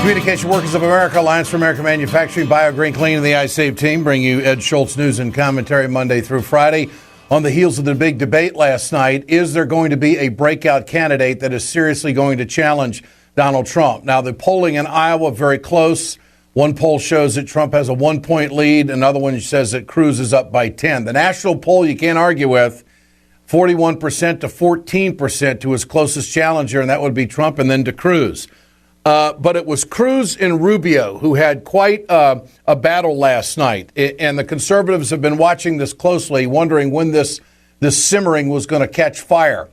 Communication Workers of America, Alliance for American Manufacturing, Bio Green Clean, and the iSave team bring you Ed Schultz news and commentary Monday through Friday. On the heels of the big debate last night, is there going to be a breakout candidate that is seriously going to challenge Donald Trump? Now, the polling in Iowa, very close. One poll shows that Trump has a 1-point lead. Another one says that Cruz is up by 10. The national poll you can't argue with, 41% to 14% to his closest challenger, and that would be Trump, and then to Cruz. But it was Cruz and Rubio who had quite a battle last night. And the conservatives have been watching this closely, wondering when this simmering was going to catch fire.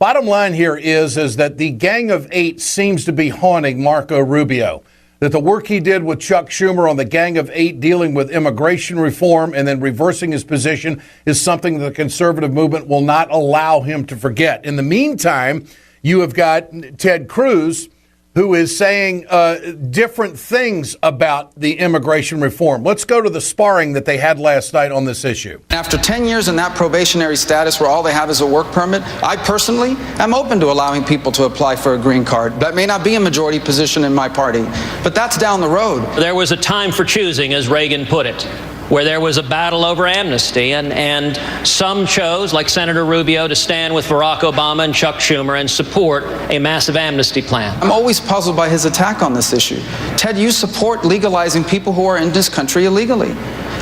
Bottom line here is that the Gang of Eight seems to be haunting Marco Rubio. That the work he did with Chuck Schumer on the Gang of Eight dealing with immigration reform and then reversing his position is something the conservative movement will not allow him to forget. In the meantime, you have got Ted Cruz, who is saying different things about the immigration reform. Let's go to the sparring that they had last night on this issue. After 10 years in that probationary status where all they have is a work permit, I personally am open to allowing people to apply for a green card. That may not be a majority position in my party, but that's down the road. There was a time for choosing, as Reagan put it, where there was a battle over amnesty, and some chose, like Senator Rubio, to stand with Barack Obama and Chuck Schumer and support a massive amnesty plan. I'm always puzzled by his attack on this issue. Ted, you support legalizing people who are in this country illegally.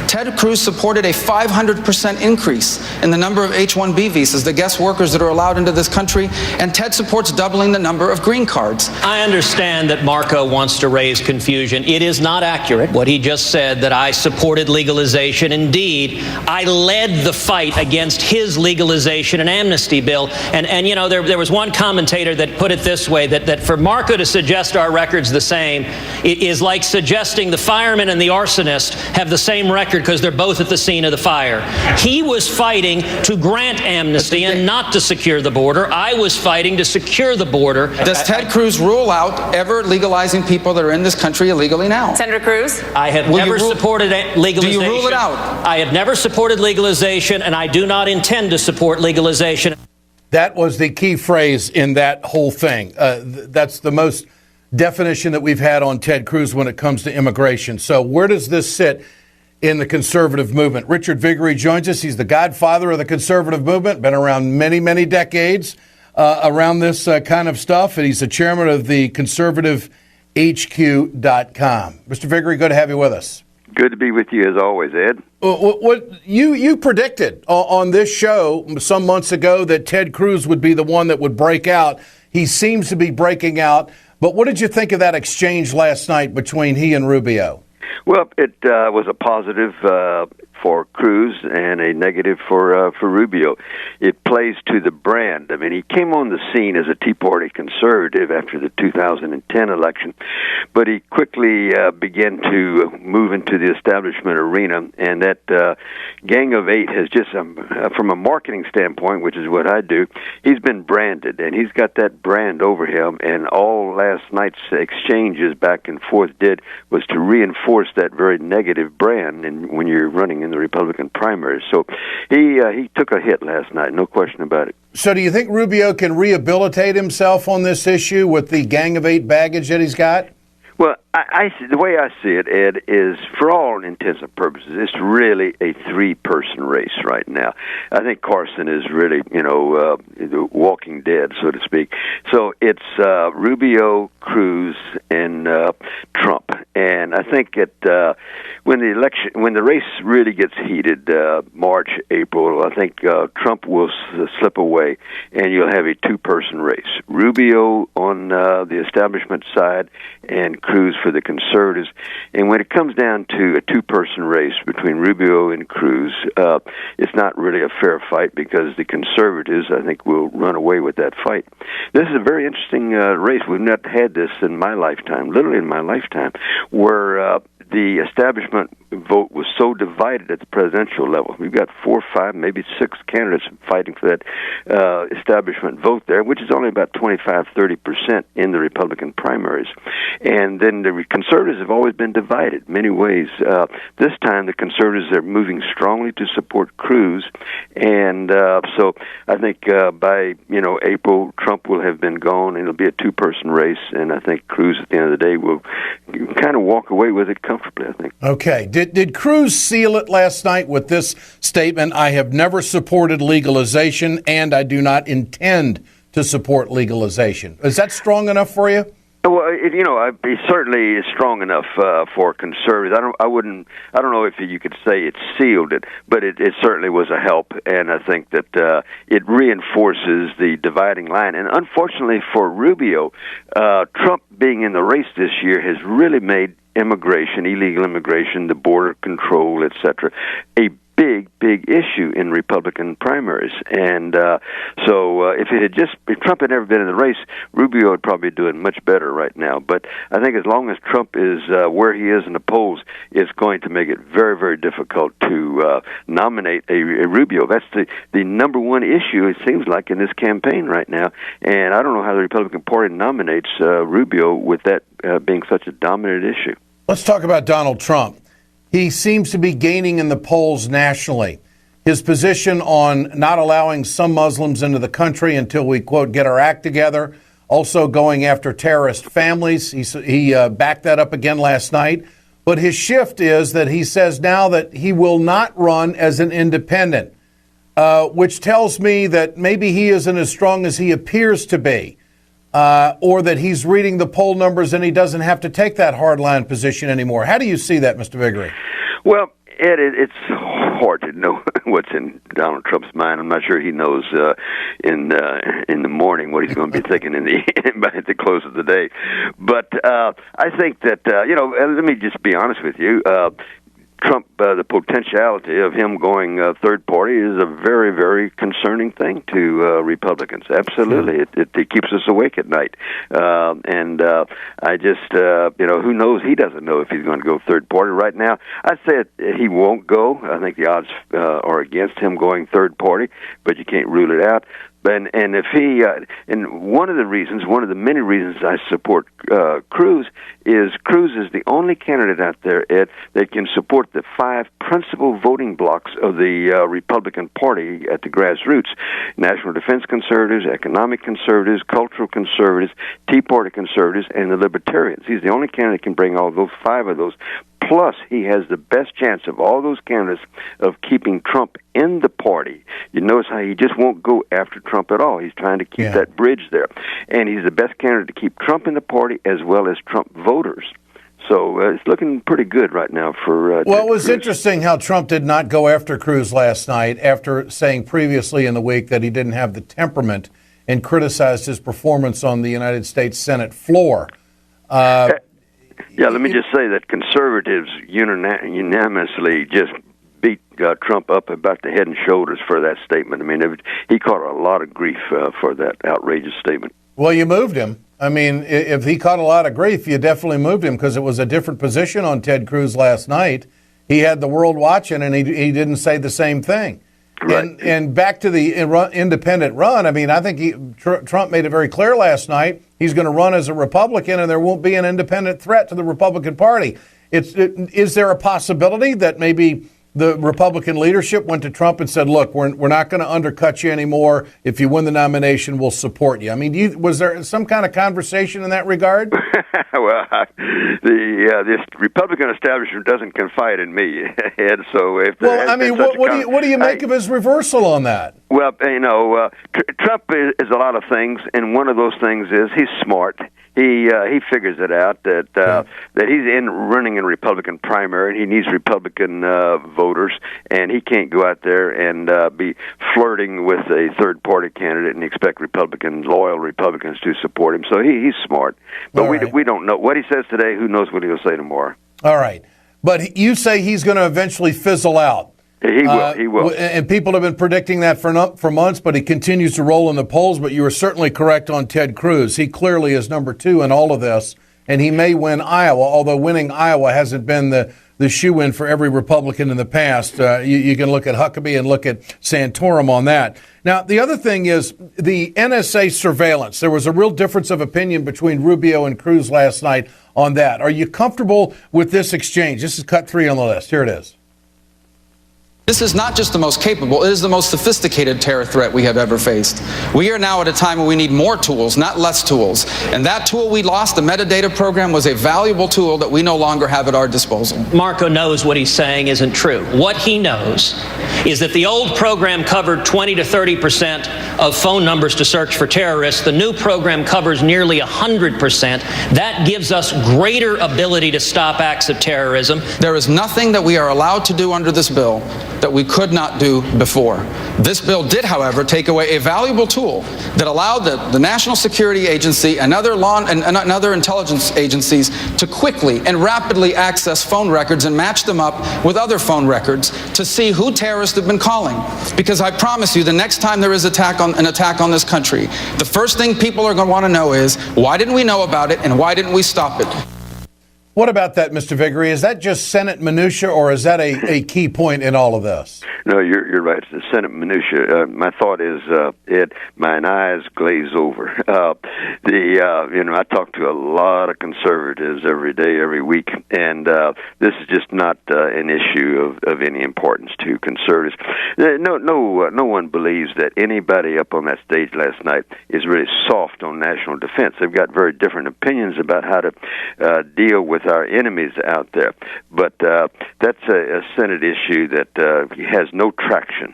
Ted Cruz supported a 500% increase in the number of H-1B visas, the guest workers that are allowed into this country, and Ted supports doubling the number of green cards. I understand that Marco wants to raise confusion. It is not accurate what he just said, that I supported legalization. Indeed, I led the fight against his legalization and amnesty bill. And you know, there was one commentator that put it this way, that for Marco to suggest our record's the same, it is like suggesting the fireman and the arsonist have the same record because they're both at the scene of the fire. He was fighting to grant amnesty and not to secure the border. I was fighting to secure the border. Does Ted Cruz rule out ever legalizing people that are in this country illegally now? Senator Cruz? I have never supported legalization. Do you rule it out? I have never supported legalization, and I do not intend to support legalization. That was the key phrase in that whole thing. That's the most definition that we've had on Ted Cruz when it comes to immigration. So where does this sit in the conservative movement? Richard Viguerie joins us. He's the godfather of the conservative movement, been around many, many decades around this kind of stuff, and he's the chairman of the conservativehq.com. Mr. Viguerie, good to have you with us. Good to be with you as always, Ed. What you predicted on this show some months ago that Ted Cruz would be the one that would break out. He seems to be breaking out. But what did you think of that exchange last night between he and Rubio? Well, it was a positive for Cruz and a negative for Rubio. It plays to the brand. I mean, he came on the scene as a Tea Party conservative after the 2010 election, but he quickly began to move into the establishment arena, and that Gang of Eight has just, from a marketing standpoint, which is what I do, he's been branded, and he's got that brand over him, and all last night's exchanges back and forth was to reinforce that very negative brand and when you're running in the Republican primaries. So he took a hit last night, no question about it. So do you think Rubio can rehabilitate himself on this issue with the Gang of Eight baggage that he's got? Well, the way I see it, Ed, is for all intents and purposes, it's really a three-person race right now. I think Carson is really, the walking dead, so to speak. So it's Rubio, Cruz, and Trump. And I think when the race really gets heated, March, April, I think Trump will slip away, and you'll have a two-person race. Rubio on the establishment side, and Cruz for the conservatives. And when it comes down to a two-person race between Rubio and Cruz, it's not really a fair fight because the conservatives, I think, will run away with that fight. This is a very interesting race. We've not had this in my lifetime, literally in my lifetime, where the establishment vote was so divided at the presidential level. We've got 4, 5, maybe 6 candidates fighting for that establishment vote there, which is only about 25-30% in the Republican primaries. And then the conservatives have always been divided in many ways. This time the conservatives are moving strongly to support Cruz, and so I think by April, Trump will have been gone, and it'll be a two-person race, and I think Cruz at the end of the day will kind of walk away with it comfortably, I think. Okay. Did Cruz seal it last night with this statement, "I have never supported legalization, and I do not intend to support legalization"? Is that strong enough for you? Well, he certainly is strong enough for conservatives. I don't know if you could say it sealed it, but it certainly was a help, and I think that it reinforces the dividing line. And unfortunately for Rubio, Trump being in the race this year has really made immigration, illegal immigration, the border control, etc., a big issue in Republican primaries. And so if Trump had never been in the race, Rubio would probably be doing much better right now. But I think as long as Trump is where he is in the polls, it's going to make it very, very difficult to nominate a Rubio. That's the number one issue, it seems like, in this campaign right now. And I don't know how the Republican Party nominates Rubio with that being such a dominant issue. Let's talk about Donald Trump. He seems to be gaining in the polls nationally. His position on not allowing some Muslims into the country until we, quote, get our act together, also going after terrorist families. He backed that up again last night. But his shift is that he says now that he will not run as an independent, which tells me that maybe he isn't as strong as he appears to be. Or that he's reading the poll numbers and he doesn't have to take that hardline position anymore. How do you see that, Mr. Viguerie? Well, Ed, it's hard to know what's in Donald Trump's mind. I'm not sure he knows in the morning what he's going to be thinking at the close of the day. But I think that let me just be honest with you. Trump, the potentiality of him going third party is a very, very concerning thing to Republicans. Absolutely. It keeps us awake at night. And I just, who knows? He doesn't know if he's going to go third party right now. I'd say he won't go. I think the odds are against him going third party, but you can't rule it out. And if he, and one of the many reasons I support Cruz is the only candidate out there, Ed, that can support the 5 principal voting blocks of the Republican Party at the grassroots: national defense conservatives, economic conservatives, cultural conservatives, Tea Party conservatives, and the libertarians. He's the only candidate that can bring all those 5 of those. Plus, he has the best chance of all those candidates of keeping Trump in the party. You notice how he just won't go after Trump at all. He's trying to keep that bridge there. And he's the best candidate to keep Trump in the party as well as Trump voters. So it's looking pretty good right now for Well, it was Cruz. interesting how Trump did not go after Cruz last night after saying previously in the week that he didn't have the temperament and criticized his performance on the United States Senate floor. Yeah, let me just say that conservatives unanimously just beat Trump up about the head and shoulders for that statement. I mean, he caught a lot of grief for that outrageous statement. Well, you moved him. I mean, if he caught a lot of grief, you definitely moved him because it was a different position on Ted Cruz last night. He had the world watching, and he didn't say the same thing. Right. And back to the independent run, I mean, I think Trump made it very clear last night he's going to run as a Republican, and there won't be an independent threat to the Republican Party. Is there a possibility that maybe the Republican leadership went to Trump and said, look, we're not going to undercut you anymore. If you win the nomination, we'll support you. I mean, was there some kind of conversation in that regard? Well, this Republican establishment doesn't confide in me, Ed. So if what do you make of his reversal on that? Well, Trump is a lot of things, and one of those things is he's smart. He figures it out that he's running in a Republican primary, and he needs Republican voters, and he can't go out there and be flirting with a third party candidate and expect loyal Republicans to support him. So he's smart, but we don't know what he says today. Who knows what he'll say tomorrow? All right, but you say he's going to eventually fizzle out. He will. And people have been predicting that for months, but he continues to roll in the polls. But you were certainly correct on Ted Cruz. He clearly is number 2 in all of this, and he may win Iowa, although winning Iowa hasn't been the shoe-in for every Republican in the past. You can look at Huckabee and look at Santorum on that. Now, the other thing is the NSA surveillance. There was a real difference of opinion between Rubio and Cruz last night on that. Are you comfortable with this exchange? This is cut 3 on the list. Here it is. This is not just the most capable, it is the most sophisticated terror threat we have ever faced. We are now at a time where we need more tools, not less tools. And that tool we lost, the metadata program, was a valuable tool that we no longer have at our disposal. Marco knows what he's saying isn't true. What he knows is that the old program covered 20 to 30% of phone numbers to search for terrorists. The new program covers nearly 100%. That gives us greater ability to stop acts of terrorism. There is nothing that we are allowed to do under this bill that we could not do before. This bill did, however, take away a valuable tool that allowed the National Security Agency and other other intelligence agencies to quickly and rapidly access phone records and match them up with other phone records to see who terrorists have been calling. Because I promise you, the next time there is an attack on this country, the first thing people are going to want to know is, why didn't we know about it and why didn't we stop it? What about that, Mr. Viguerie? Is that just Senate minutia, or is that a key point in all of this? No, you're right. It's the Senate minutia. My thought is, Ed, mine eyes glaze over. I talk to a lot of conservatives every day, every week, and this is just not an issue of any importance to conservatives. No one believes that anybody up on that stage last night is really soft on national defense. They've got very different opinions about how to deal with our enemies out there. But that's a Senate issue that has no traction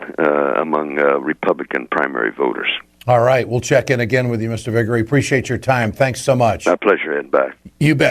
among Republican primary voters. All right. We'll check in again with you, Mr. Viguerie. Appreciate your time. Thanks so much. My pleasure, Ed. Bye. You bet.